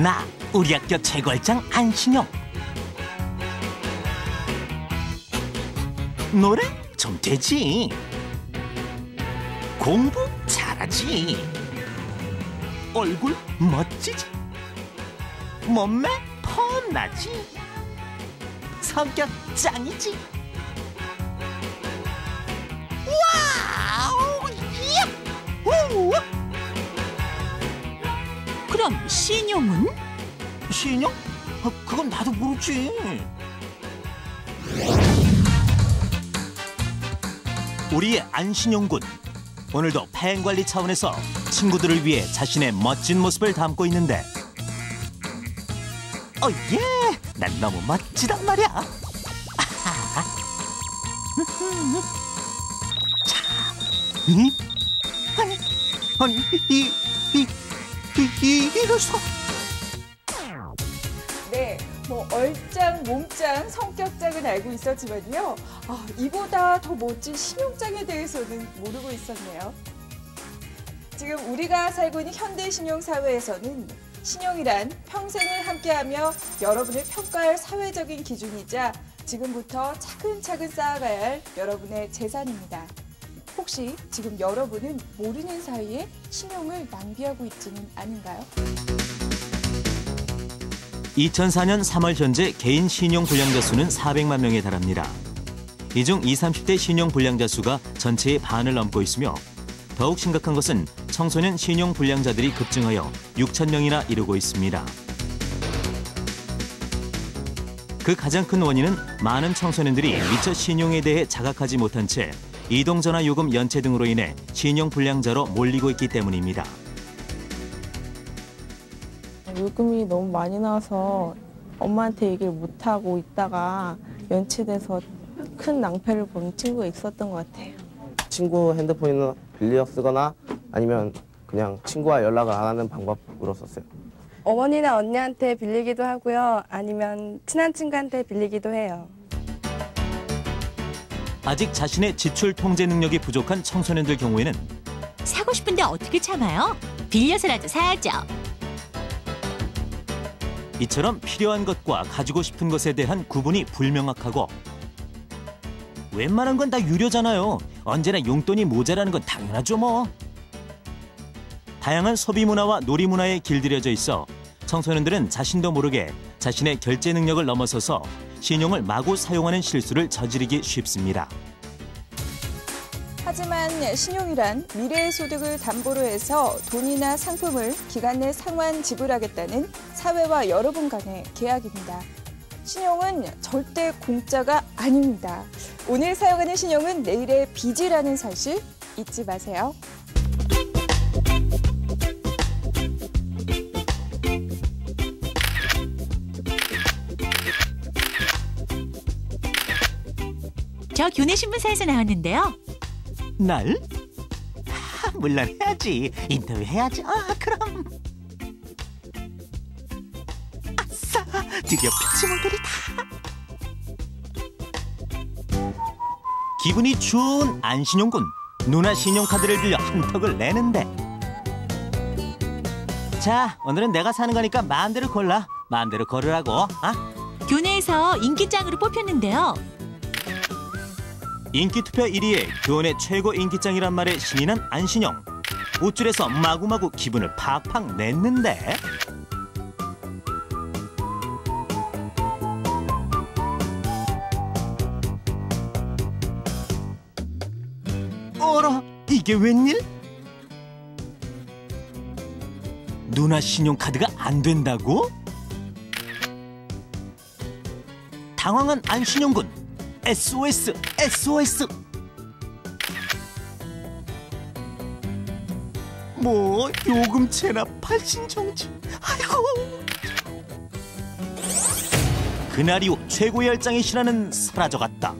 나 우리 학교 최고할장 안신영. 노래 좀 되지. 공부 잘하지. 얼굴 멋지지. 몸매 폼나지. 성격 짱이지. 와우! 예! 그럼 신용은? 신용? 그건 나도 모르지. 우리의 안신용 군, 오늘도 팬관리 차원에서 친구들을 위해 자신의 멋진 모습을 담고 있는데, 예, 난 너무 멋지단 말이야. 자, 이럴 수가. 네, 얼짱, 몸짱, 성격짱은 알고 있었지만요. 이보다 더 멋진 신용짱에 대해서는 모르고 있었네요. 지금 우리가 살고 있는 현대 신용 사회에서는 신용이란 평생을 함께하며 여러분을 평가할 사회적인 기준이자 지금부터 차근차근 쌓아가야 할 여러분의 재산입니다. 혹시 지금 여러분은 모르는 사이에 신용을 낭비하고 있지는 않은가요? 2004년 3월 현재 개인 신용 불량자 수는 400만 명에 달합니다. 이 중 20, 30대 신용 불량자 수가 전체의 반을 넘고 있으며, 더욱 심각한 것은 청소년 신용 불량자들이 급증하여 6천 명이나 이르고 있습니다. 그 가장 큰 원인은 많은 청소년들이 미처 신용에 대해 자각하지 못한 채 이동전화 요금 연체 등으로 인해 신용 불량자로 몰리고 있기 때문입니다. 요금이 너무 많이 나와서 엄마한테 얘기를 못하고 있다가 연체돼서 큰 낭패를 본 친구가 있었던 것 같아요. 친구 핸드폰을 빌려 쓰거나 아니면 그냥 친구와 연락을 안 하는 방법으로 썼어요. 어머니나 언니한테 빌리기도 하고요. 아니면 친한 친구한테 빌리기도 해요. 아직 자신의 지출 통제 능력이 부족한 청소년들 경우에는 사고 싶은데 어떻게 참아요? 빌려서라도 사야죠. 이처럼 필요한 것과 가지고 싶은 것에 대한 구분이 불명확하고, 웬만한 건 다 유료잖아요. 언제나 용돈이 모자라는 건 당연하죠 뭐. 다양한 소비 문화와 놀이 문화에 길들여져 있어 청소년들은 자신도 모르게 자신의 결제 능력을 넘어서서 신용을 마구 사용하는 실수를 저지르기 쉽습니다. 하지만 신용이란 미래의 소득을 담보로 해서 돈이나 상품을 기간 내 상환 지불하겠다는 사회와 여러분 간의 계약입니다. 신용은 절대 공짜가 아닙니다. 오늘 사용하는 신용은 내일의 빚이라는 사실 잊지 마세요. 저 교내 신문사에서 나왔는데요. 날? 물론 해야지. 인터뷰 해야지. 그럼. 아싸! 드디어 표지모델이다. 기분이 좋은 안신용군. 누나 신용카드를 빌려 한턱을 내는데. 자, 오늘은 내가 사는 거니까 마음대로 골라. 마음대로 고르라고. 교내에서 인기짱으로 뽑혔는데요. 인기투표 1위에 교내 최고 인기짱이란 말에 신이 난 안신영. 옷줄에서 마구마구 기분을 팍팍 냈는데, 어라, 이게 웬일? 누나 신용카드가 안 된다고? 당황한 안신영군. SOS, SOS. 뭐 요금 체납 발신정지. 아이고. 그날 이후 최고의 열장의 신화는 사라져갔다.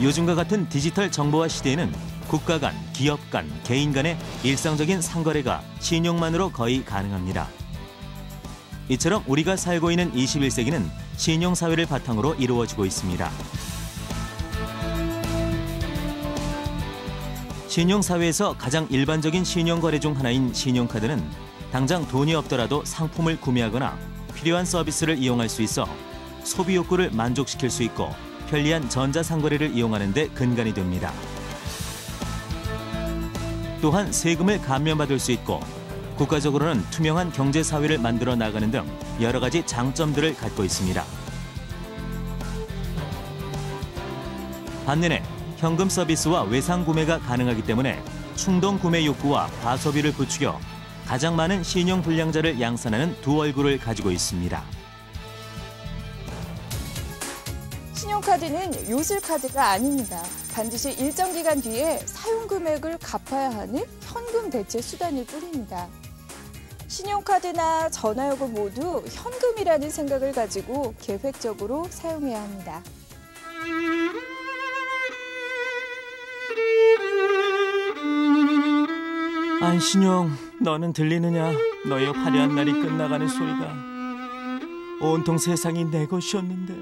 요즘과 같은 디지털 정보화 시대에는 국가 간, 기업 간, 개인 간의 일상적인 상거래가 신용만으로 거의 가능합니다. 이처럼 우리가 살고 있는 21세기는 신용사회를 바탕으로 이루어지고 있습니다. 신용사회에서 가장 일반적인 신용거래 중 하나인 신용카드는 당장 돈이 없더라도 상품을 구매하거나 필요한 서비스를 이용할 수 있어 소비 욕구를 만족시킬 수 있고 편리한 전자상거래를 이용하는 데 근간이 됩니다. 또한 세금을 감면받을 수 있고 국가적으로는 투명한 경제사회를 만들어 나가는 등 여러 가지 장점들을 갖고 있습니다. 반면에 현금 서비스와 외상 구매가 가능하기 때문에 충동 구매 욕구와 과소비를 부추겨 가장 많은 신용불량자를 양산하는 두 얼굴을 가지고 있습니다. 신용카드는 요술카드가 아닙니다. 반드시 일정 기간 뒤에 사용 금액을 갚아야 하는 현금 대체 수단일 뿐입니다. 신용카드나 전화요금 모두 현금이라는 생각을 가지고 계획적으로 사용해야 합니다. 안신용, 너는 들리느냐? 너의 화려한 날이 끝나가는 소리가. 온통 세상이 내 것이었는데.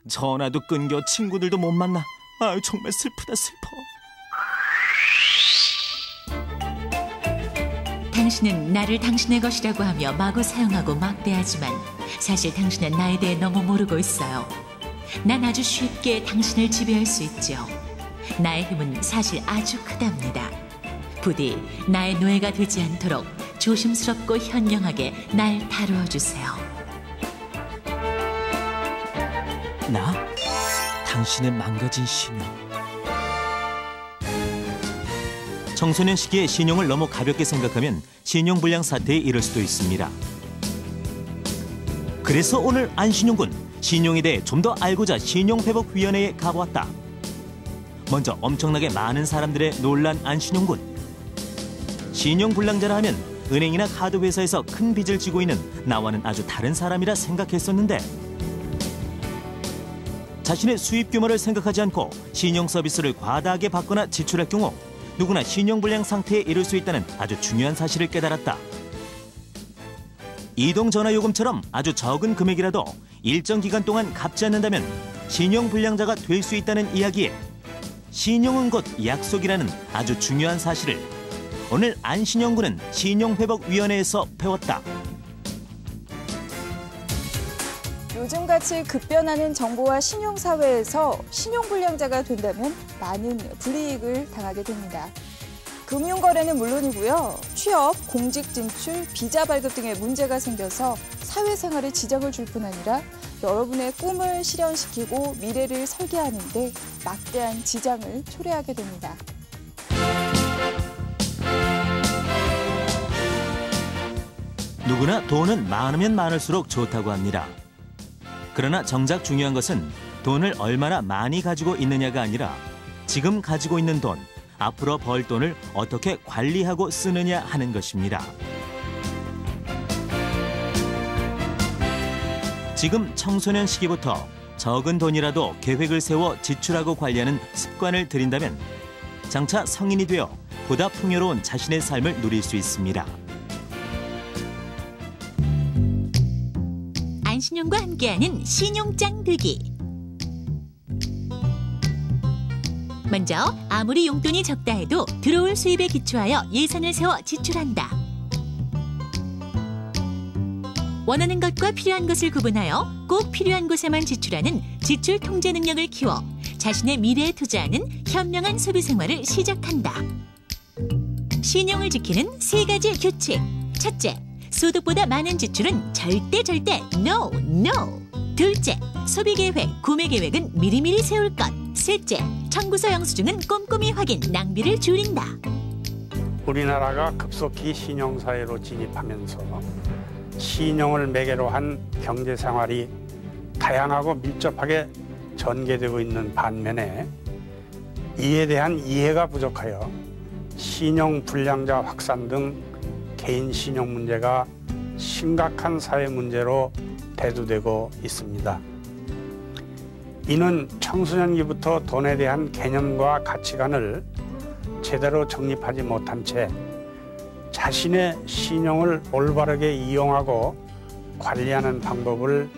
전화도 끊겨 친구들도 못 만나. 아유, 정말 슬프다 슬퍼. 당신은 나를 당신의 것이라고 하며 마구 사용하고 막대하지만 사실 당신은 나에 대해 너무 모르고 있어요. 난 아주 쉽게 당신을 지배할 수 있죠. 나의 힘은 사실 아주 크답니다. 부디 나의 노예가 되지 않도록 조심스럽고 현명하게 날 다루어 주세요. 나? 당신의 망가진 신용. 청소년 시기에 신용을 너무 가볍게 생각하면 신용불량 사태에 이를 수도 있습니다. 그래서 오늘 안신용군 신용에 대해 좀 더 알고자 신용회복위원회에 가보았다. 먼저 엄청나게 많은 사람들의 놀란 안신용군. 신용불량자라 하면 은행이나 카드회사에서 큰 빚을 지고 있는 나와는 아주 다른 사람이라 생각했었는데 자신의 수입 규모를 생각하지 않고 신용 서비스를 과다하게 받거나 지출할 경우 누구나 신용불량 상태에 이를 수 있다는 아주 중요한 사실을 깨달았다. 이동전화요금처럼 아주 적은 금액이라도 일정 기간 동안 갚지 않는다면 신용불량자가 될 수 있다는 이야기에 신용은 곧 약속이라는 아주 중요한 사실을 오늘 안신용군은 신용회복위원회에서 배웠다. 요즘같이 급변하는 정보와 신용사회에서 신용불량자가 된다면 많은 불이익을 당하게 됩니다. 금융거래는 물론이고요. 취업, 공직 진출, 비자 발급 등의 문제가 생겨서 사회생활에 지장을 줄 뿐 아니라 여러분의 꿈을 실현시키고 미래를 설계하는 데 막대한 지장을 초래하게 됩니다. 누구나 돈은 많으면 많을수록 좋다고 합니다. 그러나 정작 중요한 것은 돈을 얼마나 많이 가지고 있느냐가 아니라 지금 가지고 있는 돈, 앞으로 벌 돈을 어떻게 관리하고 쓰느냐 하는 것입니다. 지금 청소년 시기부터 적은 돈이라도 계획을 세워 지출하고 관리하는 습관을 들인다면 장차 성인이 되어 보다 풍요로운 자신의 삶을 누릴 수 있습니다. 안신용과 함께하는 신용장 들기. 먼저 아무리 용돈이 적다 해도 들어올 수입에 기초하여 예산을 세워 지출한다. 원하는 것과 필요한 것을 구분하여 꼭 필요한 곳에만 지출하는 지출 통제 능력을 키워 자신의 미래에 투자하는 현명한 소비 생활을 시작한다. 신용을 지키는 3가지 규칙. 첫째, 소득보다 많은 지출은 절대 no. 둘째, 소비 계획, 구매 계획은 미리미리 세울 것. 셋째, 청구서 영수증은 꼼꼼히 확인, 낭비를 줄인다. 우리나라가 급속히 신용사회로 진입하면서 신용을 매개로 한 경제생활이 다양하고 밀접하게 전개되고 있는 반면에 이에 대한 이해가 부족하여 신용불량자 확산 등 개인 신용 문제가 심각한 사회 문제로 대두되고 있습니다. 이는 청소년기부터 돈에 대한 개념과 가치관을 제대로 정립하지 못한 채 자신의 신용을 올바르게 이용하고 관리하는 방법을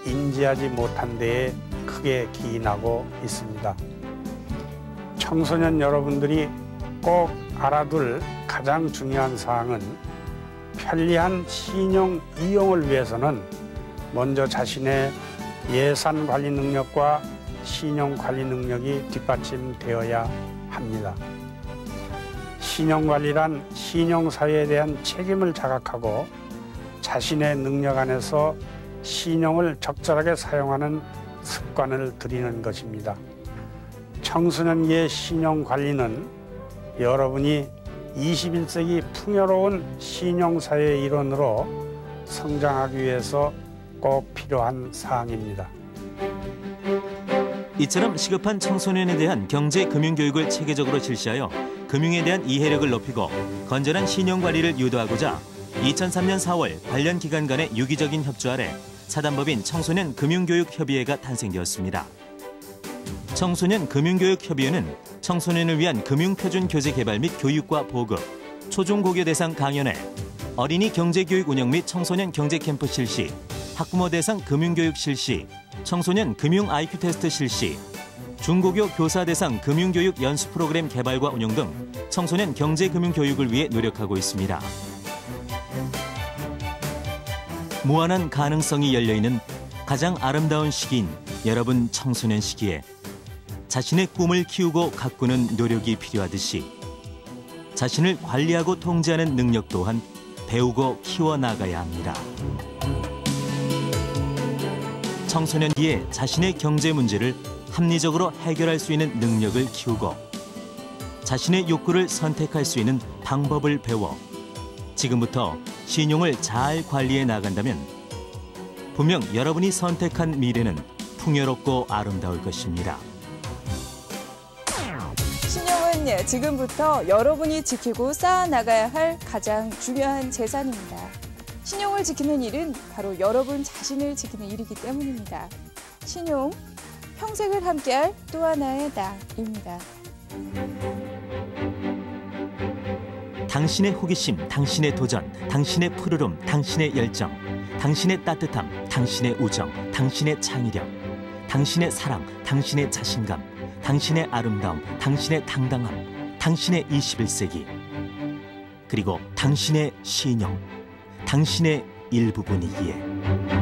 인지하지 못한 데에 크게 기인하고 있습니다. 청소년 여러분들이 꼭 알아둘 가장 중요한 사항은 편리한 신용 이용을 위해서는 먼저 자신의 예산 관리 능력과 신용 관리 능력이 뒷받침되어야 합니다. 신용 관리란 신용 사회에 대한 책임을 자각하고 자신의 능력 안에서 신용을 적절하게 사용하는 습관을 들이는 것입니다. 청소년기의 신용 관리는 여러분이 21세기 풍요로운 신용사회의 일원으로 성장하기 위해서 꼭 필요한 사항입니다. 이처럼 시급한 청소년에 대한 경제 금융 교육을 체계적으로 실시하여 금융에 대한 이해력을 높이고 건전한 신용 관리를 유도하고자 2003년 4월 관련 기관 간의 유기적인 협조 아래 사단법인 청소년 금융교육협의회가 탄생되었습니다. 청소년 금융교육협의회는 청소년을 위한 금융표준 교재 개발 및 교육과 보급, 초중고교 대상 강연회, 어린이 경제교육 운영 및 청소년 경제캠프 실시, 학부모 대상 금융교육 실시, 청소년 금융 IQ 테스트 실시, 중고교 교사 대상 금융교육 연수 프로그램 개발과 운영 등 청소년 경제금융교육을 위해 노력하고 있습니다. 무한한 가능성이 열려있는 가장 아름다운 시기인 여러분 청소년 시기에 자신의 꿈을 키우고 가꾸는 노력이 필요하듯이 자신을 관리하고 통제하는 능력 또한 배우고 키워나가야 합니다. 청소년기에 자신의 경제 문제를 합리적으로 해결할 수 있는 능력을 키우고 자신의 욕구를 선택할 수 있는 방법을 배워 지금부터 신용을 잘 관리해 나간다면 분명 여러분이 선택한 미래는 풍요롭고 아름다울 것입니다. 신용은 지금부터 여러분이 지키고 쌓아나가야 할 가장 중요한 재산입니다. 신용을 지키는 일은 바로 여러분 자신을 지키는 일이기 때문입니다. 신용, 평생을 함께할 또 하나의 낙입니다. 당신의 호기심, 당신의 도전, 당신의 푸르름, 당신의 열정, 당신의 따뜻함, 당신의 우정, 당신의 창의력, 당신의 사랑, 당신의 자신감, 당신의 아름다움, 당신의 당당함, 당신의 21세기, 그리고 당신의 신용, 당신의 일부분이기에